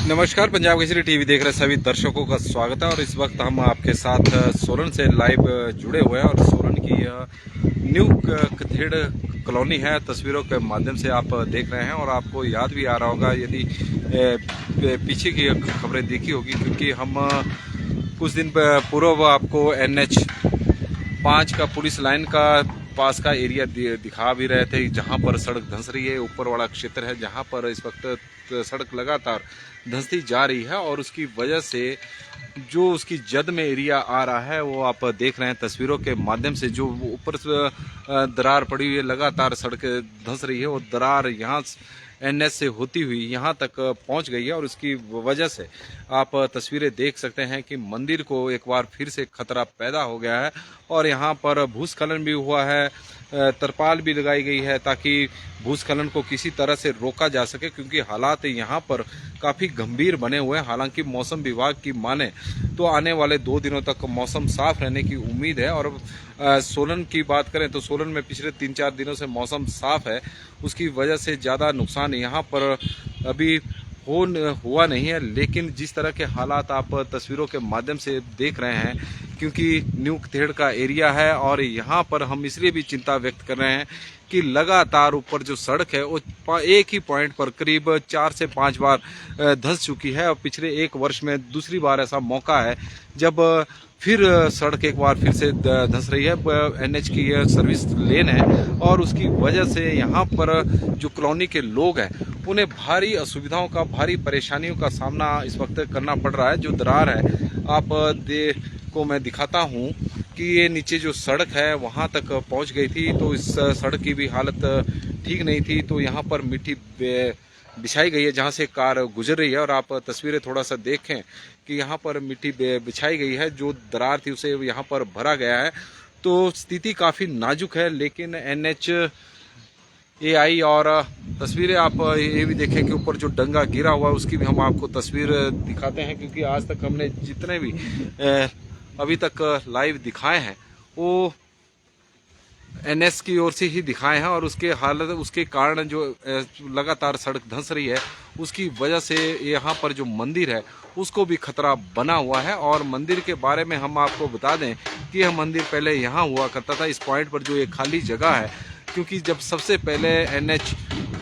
नमस्कार, पंजाब केसरी टीवी देख रहे सभी दर्शकों का स्वागत है। और इस वक्त हम आपके साथ सोलन से लाइव जुड़े हुए हैं और सोलन की न्यू कथेड़ कॉलोनी है, तस्वीरों के माध्यम से आप देख रहे हैं। और आपको याद भी आ रहा होगा यदि पीछे की खबरें देखी होगी, क्योंकि हम कुछ दिन पूर्व आपको NH 5 का पुलिस लाइन का पास का एरिया दिखा भी रहे थे, जहां पर सड़क धंस रही है। ऊपर वाला क्षेत्र है जहां पर इस वक्त सड़क लगातार धंसती जा रही है और उसकी वजह से जो उसकी जद में एरिया आ रहा है वो आप देख रहे हैं तस्वीरों के माध्यम से। जो ऊपर दरार पड़ी हुई है, लगातार सड़क धंस रही है, वो दरार यहाँ NH से होती हुई यहाँ तक पहुँच गई है। और उसकी वजह से आप तस्वीरें देख सकते हैं कि मंदिर को एक बार फिर से खतरा पैदा हो गया है। और यहाँ पर भूस्खलन भी हुआ है, तरपाल भी लगाई गई है ताकि भूस्खलन को किसी तरह से रोका जा सके, क्योंकि हालात यहाँ पर काफ़ी गंभीर बने हुए हैं। हालांकि मौसम विभाग की माने तो आने वाले 2 दिनों तक मौसम साफ रहने की उम्मीद है। और सोलन की बात करें तो सोलन में पिछले 3-4 दिनों से मौसम साफ है, उसकी वजह से ज़्यादा नुकसान यहाँ पर अभी हुआ नहीं है। लेकिन जिस तरह के हालात आप तस्वीरों के माध्यम से देख रहे हैं, क्योंकि न्यू कथेड़ का एरिया है और यहाँ पर हम इसलिए भी चिंता व्यक्त कर रहे हैं कि लगातार ऊपर जो सड़क है वो एक ही पॉइंट पर करीब 4 से 5 बार धंस चुकी है। और पिछले 1 वर्ष में दूसरी बार ऐसा मौका है जब फिर सड़क एक बार फिर से धंस रही है। NH की यह सर्विस लेन है और उसकी वजह से यहाँ पर जो कॉलोनी के लोग हैं उन्हें भारी असुविधाओं का, भारी परेशानियों का सामना इस वक्त करना पड़ रहा है। जो दरार है आप को मैं दिखाता हूँ कि ये नीचे जो सड़क है वहाँ तक पहुँच गई थी, तो इस सड़क की भी हालत ठीक नहीं थी। तो यहाँ पर मिट्टी बिछाई गई है जहाँ से कार गुजर रही है। और आप तस्वीरें थोड़ा सा देखें कि यहाँ पर मिट्टी बिछाई गई है, जो दरार थी उसे यहाँ पर भरा गया है। तो स्थिति काफ़ी नाजुक है। लेकिन NHAI और तस्वीरें आप ये भी देखें कि ऊपर जो डंगा गिरा हुआ है उसकी भी हम आपको तस्वीर दिखाते हैं, क्योंकि आज तक हमने जितने भी अभी तक लाइव दिखाए हैं वो NS की ओर से ही दिखाए हैं। और उसके हालत, उसके कारण जो लगातार सड़क धंस रही है उसकी वजह से यहाँ पर जो मंदिर है उसको भी खतरा बना हुआ है। और मंदिर के बारे में हम आपको बता दें कि यह मंदिर पहले यहाँ हुआ करता था, इस पॉइंट पर जो एक खाली जगह है, क्योंकि जब सबसे पहले NH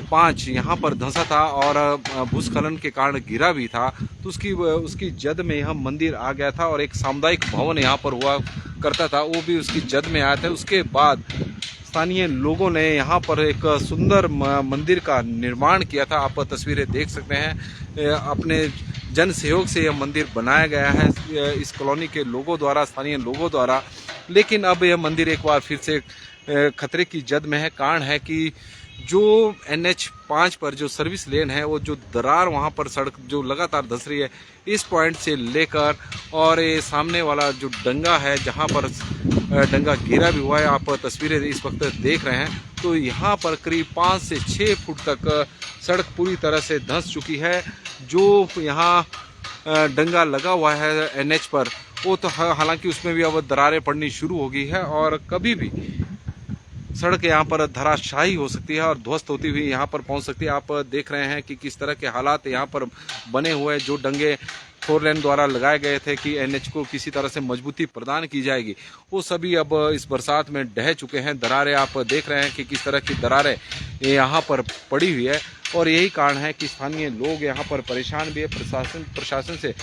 5 यहाँ पर धंसा था और भूस्खलन के कारण गिरा भी था, तो उसकी जद में यह मंदिर आ गया था। और एक सामुदायिक भवन यहाँ पर हुआ करता था, वो भी उसकी जद में आया था। उसके बाद स्थानीय लोगों ने यहाँ पर एक सुंदर मंदिर का निर्माण किया था। आप तस्वीरें देख सकते हैं, अपने जन सहयोग से यह मंदिर बनाया गया है इस कॉलोनी के लोगों द्वारा, स्थानीय लोगों द्वारा। लेकिन अब यह मंदिर एक बार फिर से खतरे की जद में है। कारण है कि जो NH 5 पर जो सर्विस लेन है, वो जो दरार वहाँ पर सड़क जो लगातार धंस रही है, इस पॉइंट से लेकर और ये सामने वाला जो डंगा है जहाँ पर डंगा गिरा भी हुआ है, आप तस्वीरें इस वक्त देख रहे हैं। तो यहाँ पर करीब 5 से 6 फुट तक सड़क पूरी तरह से धंस चुकी है। जो यहाँ डंगा लगा हुआ है NH पर, वो तो हालांकि उसमें भी अब दरारें पड़नी शुरू हो गई है और कभी भी सड़क यहाँ पर धराशायी हो सकती है और ध्वस्त होती हुई यहाँ पर पहुँच सकती है। आप देख रहे हैं कि किस तरह के हालात यहाँ पर बने हुए हैं। जो डंगे 4 लेन द्वारा लगाए गए थे कि NH को किसी तरह से मजबूती प्रदान की जाएगी, वो सभी अब इस बरसात में ढह चुके हैं। दरारें आप देख रहे हैं कि किस तरह की दरारें यहाँ पर पड़ी हुई है। और यही कारण है कि स्थानीय लोग यहाँ पर परेशान भी है। प्रशासन से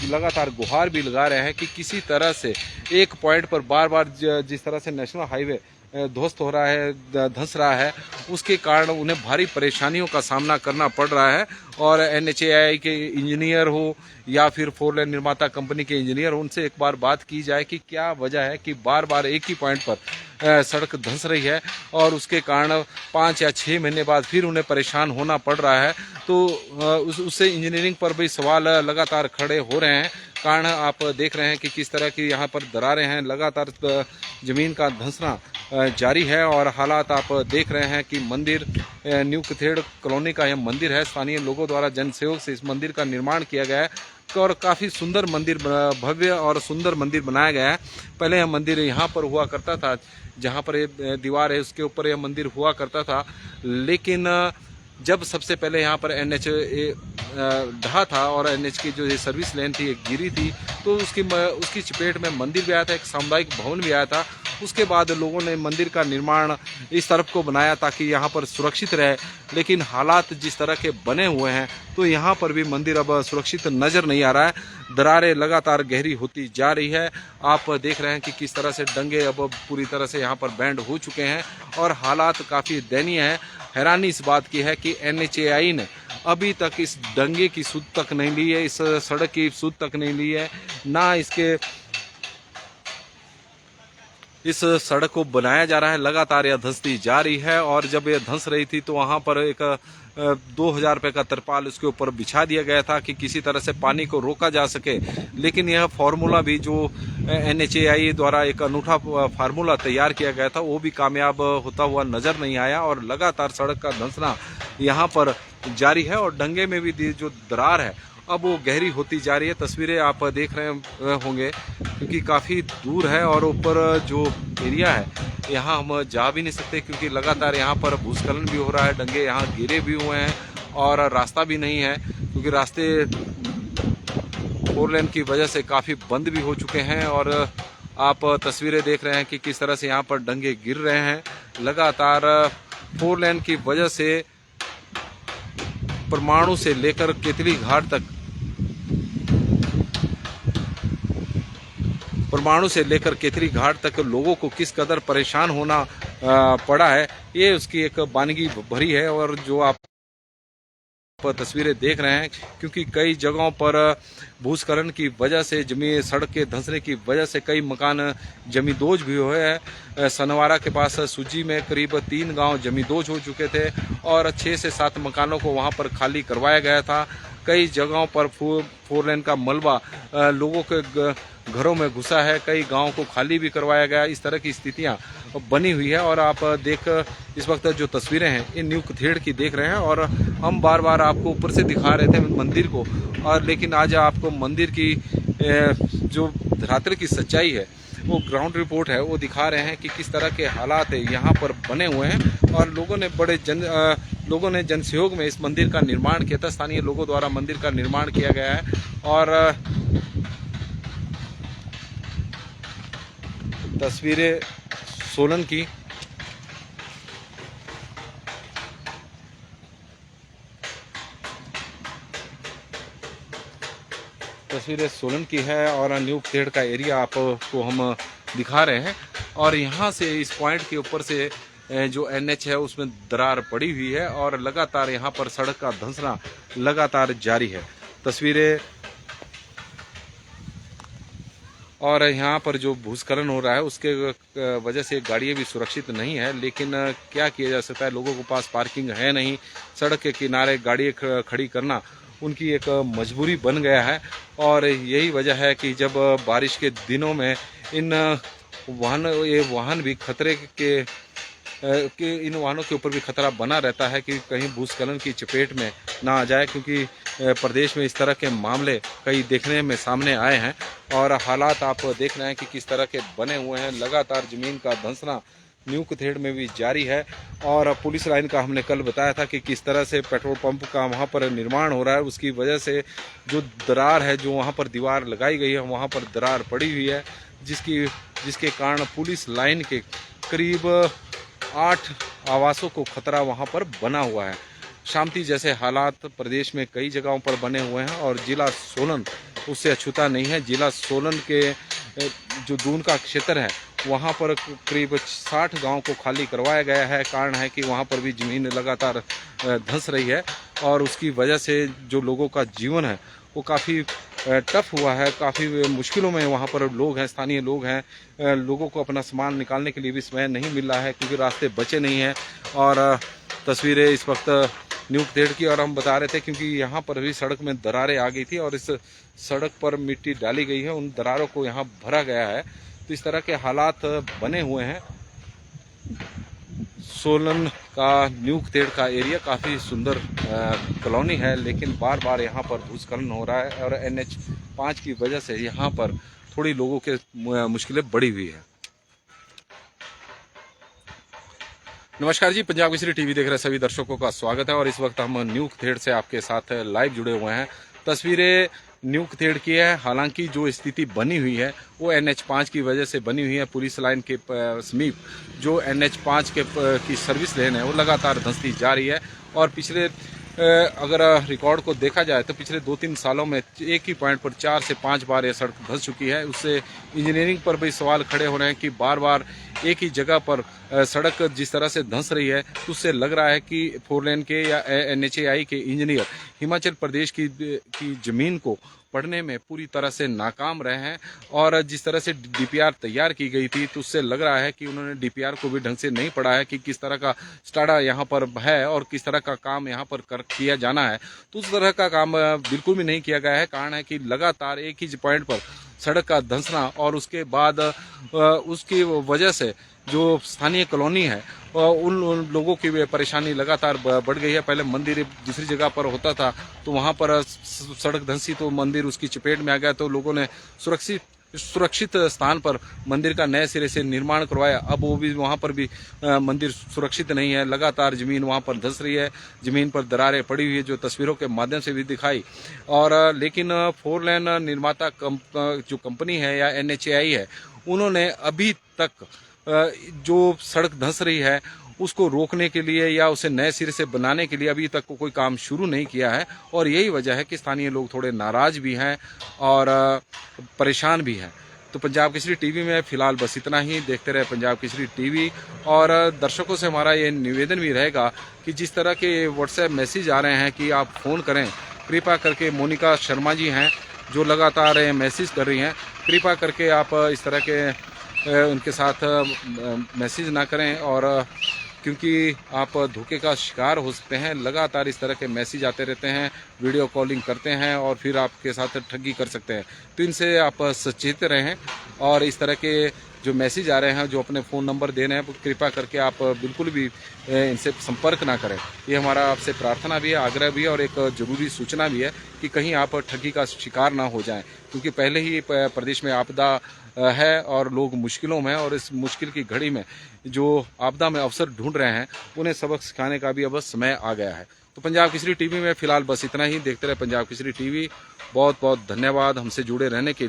लगातार गुहार भी लगा रहे हैं कि किसी तरह से एक पॉइंट पर बार बार जिस तरह से नेशनल हाईवे ध्वस्त हो रहा है, धंस रहा है, उसके कारण उन्हें भारी परेशानियों का सामना करना पड़ रहा है। और NHAI के इंजीनियर हो या फिर 4 लेन निर्माता कंपनी के इंजीनियर हो, उनसे एक बार बात की जाए कि क्या वजह है कि बार बार एक ही पॉइंट पर सड़क धंस रही है और उसके कारण 5 या 6 महीने बाद फिर उन्हें परेशान होना पड़ रहा है। तो उससे इंजीनियरिंग पर भी सवाल लगातार खड़े हो रहे हैं। कारण आप देख रहे हैं कि किस तरह की यहाँ पर दरारें हैं, लगातार ज़मीन का धंसना जारी है। और हालात आप देख रहे हैं कि मंदिर न्यू कथेड़ कॉलोनी का यह मंदिर है, स्थानीय लोगों द्वारा जन सहयोग से इस मंदिर का निर्माण किया गया है। और काफ़ी सुंदर मंदिर, भव्य और सुंदर मंदिर बनाया गया है। पहले यह मंदिर यहाँ पर हुआ करता था, जहाँ पर ये दीवार है उसके ऊपर यह मंदिर हुआ करता था। लेकिन जब सबसे पहले यहाँ पर NH ढहा था और NH की जो ये सर्विस लेन थी एक गिरी थी, तो उसकी चपेट में मंदिर भी आया था, एक सामुदायिक भवन भी आया था। उसके बाद लोगों ने मंदिर का निर्माण इस तरफ को बनाया ताकि यहाँ पर सुरक्षित रहे, लेकिन हालात जिस तरह के बने हुए हैं तो यहाँ पर भी मंदिर अब सुरक्षित नज़र नहीं आ रहा है। दरारें लगातार गहरी होती जा रही है। आप देख रहे हैं कि किस तरह से डंगे अब पूरी तरह से यहाँ पर बैंड हो चुके हैं और हालात काफ़ी दयनीय हैं। हैरानी इस बात की है कि NHAI ने अभी तक इस दंगे की सुध तक नहीं ली है, इस सड़क की सुध तक नहीं ली है, ना इस सड़क को बनाया जा रहा है। लगातार यह धंसती जा रही है और जब यह धंस रही थी तो वहाँ पर एक 2000 रुपये का तरपाल उसके ऊपर बिछा दिया गया था कि किसी तरह से पानी को रोका जा सके, लेकिन यह फार्मूला भी जो NHAI द्वारा एक अनूठा फार्मूला तैयार किया गया था वो भी कामयाब होता हुआ नजर नहीं आया और लगातार सड़क का धंसना यहाँ पर जारी है और डंगे में भी जो दरार है अब वो गहरी होती जा रही है। तस्वीरें आप देख रहे होंगे क्योंकि काफ़ी दूर है और ऊपर जो एरिया है यहाँ हम जा भी नहीं सकते क्योंकि लगातार यहाँ पर भूस्खलन भी हो रहा है, डंगे यहाँ गिरे भी हुए हैं और रास्ता भी नहीं है क्योंकि रास्ते 4 लेन की वजह से काफ़ी बंद भी हो चुके हैं। और आप तस्वीरें देख रहे हैं कि किस तरह से यहाँ पर डंगे गिर रहे हैं। लगातार 4 लेन की वजह से परमाणु से लेकर केतली घाट तक लोगों को किस कदर परेशान होना पड़ा है ये उसकी एक वानगी भरी है। और जो आप तस्वीरें देख रहे हैं क्योंकि कई जगहों पर भूस्खलन की वजह से सड़क के धंसने की वजह से कई मकान जमींदोज भी हुए हैं। सनवारा के पास सूजी में करीब 3 गांव जमींदोज हो चुके थे और 6 से 7 मकानों को वहां पर खाली करवाया गया था। कई जगहों पर 4 लेन का मलबा लोगों के घरों में घुसा है, कई गांवों को खाली भी करवाया गया। इस तरह की स्थितियां बनी हुई है और आप इस वक्त जो तस्वीरें हैं ये न्यू कथेड़ की देख रहे हैं और हम बार बार आपको ऊपर से दिखा रहे थे मंदिर को, और लेकिन आज आपको मंदिर की जो धरातल की सच्चाई है वो ग्राउंड रिपोर्ट है वो दिखा रहे हैं कि किस तरह के हालात यहाँ पर बने हुए हैं। और लोगों ने जन सहयोग में इस मंदिर का निर्माण किया था, स्थानीय लोगों द्वारा मंदिर का निर्माण किया गया है। और तस्वीरें सोलन की है और न्यू कथेड़ का एरिया आपको हम दिखा रहे हैं। और यहाँ से इस पॉइंट के ऊपर से जो NH है उसमें दरार पड़ी हुई है और लगातार यहाँ पर सड़क का धंसना लगातार जारी है। तस्वीरें और यहाँ पर जो भूस्खलन हो रहा है उसके वजह से गाड़ियाँ भी सुरक्षित नहीं है, लेकिन क्या किया जा सकता है, लोगों के पास पार्किंग है नहीं, सड़क के किनारे गाड़ियाँ खड़ी करना उनकी एक मजबूरी बन गया है। और यही वजह है कि जब बारिश के दिनों में ये वाहन भी खतरे के इन वाहनों के ऊपर भी खतरा बना रहता है कि कहीं भूस्खलन की चपेट में ना आ जाए, क्योंकि प्रदेश में इस तरह के मामले कई देखने में सामने आए हैं। और हालात आप देख रहे हैं कि किस तरह के बने हुए हैं। लगातार ज़मीन का धंसना न्यू कथेड़ में भी जारी है। और पुलिस लाइन का हमने कल बताया था कि किस तरह से पेट्रोल पंप का वहाँ पर निर्माण हो रहा है, उसकी वजह से जो दरार है, जो वहाँ पर दीवार लगाई गई है वहाँ पर दरार पड़ी हुई है, जिसके कारण पुलिस लाइन के करीब 8 आवासों को खतरा वहाँ पर बना हुआ है। शांति जैसे हालात प्रदेश में कई जगहों पर बने हुए हैं और जिला सोलन उससे अछूता नहीं है। जिला सोलन के जो दून का क्षेत्र है वहाँ पर करीब 60 गांव को खाली करवाया गया है। कारण है कि वहाँ पर भी ज़मीन लगातार धंस रही है और उसकी वजह से जो लोगों का जीवन है वो काफ़ी टफ हुआ है, काफ़ी मुश्किलों में वहाँ पर लोग हैं, स्थानीय लोग हैं। लोगों को अपना सामान निकालने के लिए भी समय नहीं मिल रहा है क्योंकि रास्ते बचे नहीं हैं। और तस्वीरें इस वक्त न्यू कथेड़ की, और हम बता रहे थे क्योंकि यहाँ पर भी सड़क में दरारें आ गई थी और इस सड़क पर मिट्टी डाली गई है, उन दरारों को यहाँ भरा गया है। तो इस तरह के हालात बने हुए हैं। सोलन का न्यू कथेड़ का एरिया काफ़ी सुंदर कॉलोनी है, लेकिन बार बार यहाँ पर भूस्खलन हो रहा है और NH 5 की वजह से यहाँ पर थोड़ी लोगों के मुश्किलें बढ़ी हुई है। नमस्कार जी, पंजाब केसरी टीवी देख रहे सभी दर्शकों का स्वागत है। और इस वक्त हम न्यू खेड़ से आपके साथ लाइव जुड़े हुए हैं। तस्वीरें न्यू खेड़ की है। हालांकि जो स्थिति बनी हुई है वो NH5 की वजह से बनी हुई है। पुलिस लाइन के समीप जो NH5 की सर्विस लेन है वो लगातार धंसती जा रही है। और पिछले अगर रिकॉर्ड को देखा जाए तो पिछले 2-3 सालों में एक ही पॉइंट पर 4 से 5 बार यह सड़क धंस चुकी है। उससे इंजीनियरिंग पर भी सवाल खड़े हो रहे हैं कि बार बार एक ही जगह पर सड़क जिस तरह से धंस रही है तो उससे लग रहा है कि 4 लेन के या NHAI के इंजीनियर हिमाचल प्रदेश की जमीन को पढ़ने में पूरी तरह से नाकाम रहे हैं। और जिस तरह से DPR तैयार की गई थी तो उससे लग रहा है कि उन्होंने DPR को भी ढंग से नहीं पढ़ा है कि किस तरह का स्टाडा यहाँ पर है और किस तरह का काम यहाँ पर किया जाना है। तो उस तरह का काम बिल्कुल भी नहीं किया गया है। कारण है कि लगातार एक ही पॉइंट पर सड़क का धंसना और उसके बाद उसकी वजह से जो स्थानीय कॉलोनी है उन लोगों की परेशानी लगातार बढ़ गई है। पहले मंदिर दूसरी जगह पर होता था तो वहां पर सड़क धंसी तो मंदिर उसकी चपेट में आ गया, तो लोगों ने सुरक्षित स्थान पर मंदिर का नए सिरे से निर्माण करवाया। अब वो भी वहां पर भी मंदिर सुरक्षित नहीं है। लगातार जमीन वहां पर धंस रही है, जमीन पर दरारें पड़ी हुई है जो तस्वीरों के माध्यम से भी दिखाई। और लेकिन 4 लेन निर्माता जो कंपनी है या NHAI है उन्होंने अभी तक जो सड़क धंस रही है उसको रोकने के लिए या उसे नए सिरे से बनाने के लिए अभी तक कोई काम शुरू नहीं किया है। और यही वजह है कि स्थानीय लोग थोड़े नाराज भी हैं और परेशान भी हैं। तो पंजाब केसरी टीवी में फिलहाल बस इतना ही। देखते रहे पंजाब केसरी टीवी। और दर्शकों से हमारा ये निवेदन भी रहेगा कि जिस तरह के व्हाट्सएप मैसेज आ रहे हैं कि आप फ़ोन करें, कृपया करके मोनिका शर्मा जी हैं जो लगातार मैसेज कर रही हैं, कृपया करके आप इस तरह के उनके साथ मैसेज ना करें। और क्योंकि आप धोखे का शिकार हो सकते हैं। लगातार इस तरह के मैसेज आते रहते हैं, वीडियो कॉलिंग करते हैं और फिर आपके साथ ठगी कर सकते हैं। तो इनसे आप सचेत रहें। और इस तरह के जो मैसेज आ रहे हैं, जो अपने फ़ोन नंबर दे रहे हैं, कृपया करके आप बिल्कुल भी इनसे संपर्क ना करें। ये हमारा आपसे प्रार्थना भी है, आग्रह भी है और एक ज़रूरी सूचना भी है कि कहीं आप ठगी का शिकार ना हो जाएं। क्योंकि पहले ही प्रदेश में आपदा है और लोग मुश्किलों में, और इस मुश्किल की घड़ी में जो आपदा में अवसर ढूंढ रहे हैं उन्हें सबक सिखाने का भी अब समय आ गया है। तो पंजाब केसरी टीवी में फिलहाल बस इतना ही। देखते रहे पंजाब केसरी टीवी। बहुत बहुत धन्यवाद हमसे जुड़े रहने के लिए।